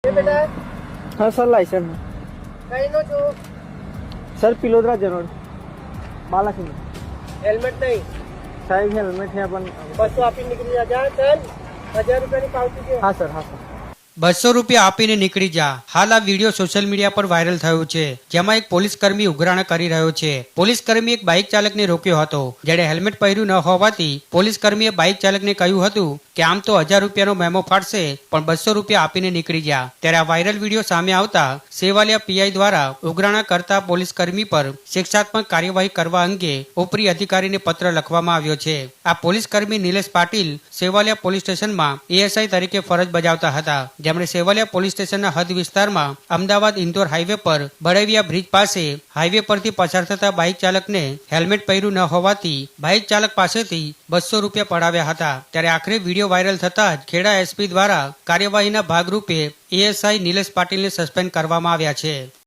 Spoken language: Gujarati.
बेटा हाँ सर लाइसेंस कहीं नो जो सर पिलोदरा जनोड बालासिंह हेलमेट नहीं साहब हेलमेट है अपन बस तो आप ही निकल जा चल 1000 रुपया की पावती दे हाँ सर 200 રૂપિયા આપીને નીકળી જા। હાલ આ વિડીયો સોશિયલ મીડિયા પર વાયરલ થયો છે, જેમાં એક પોલીસ કર્મી ઉઘરાણા કરી રહ્યો છે। પોલીસ કર્મી એક બાઇક ચાલકને રોક્યો હતો, જેણે હેલ્મેટ પહેર્યું ન હોવાથી પોલીસ કર્મીએ બાઇક ચાલકને કહ્યું હતું કે આમ તો 1000 રૂપિયાનો મેમો ફાટશે, પણ 200 રૂપિયા આપીને નીકળી જા। ત્યારે આ વાયરલ વિડીયો સામે આવતા સેવાલિયા પીઆઈ દ્વારા ઉઘરાણા કરતા પોલીસ કર્મી પર શિક્ષાત્મક કાર્યવાહી કરવા અંગે ઉપરી અધિકારીને પત્ર લખવામાં આવ્યો છે। આ પોલીસ કર્મી નિલેશ પાટીલ સેવાલિયા પોલીસ સ્ટેશનમાં એએસઆઈ તરીકે ફરજ બજાવતા હતા, જેમણે સેવાલિયા પોલીસ સ્ટેશનના હદ વિસ્તારમાં અમદાવાદ ઇન્દોર હાઈવે પર બળેવિયા બ્રિજ પાસે હાઈવે પરથી પસાર થતા બાઇક ચાલકને હેલ્મેટ પહેર્યું ન હોવાથી બાઇક ચાલક પાસેથી 200 રૂપિયા પડાવ્યા હતા। ત્યારે આખરે વિડીયો વાયરલ થતા જ ખેડા એસપી દ્વારા કાર્યવાહીના ભાગરૂપે એએસઆઈ નિલેશ પાટીલને સસ્પેન્ડ કરવામાં આવ્યા છે।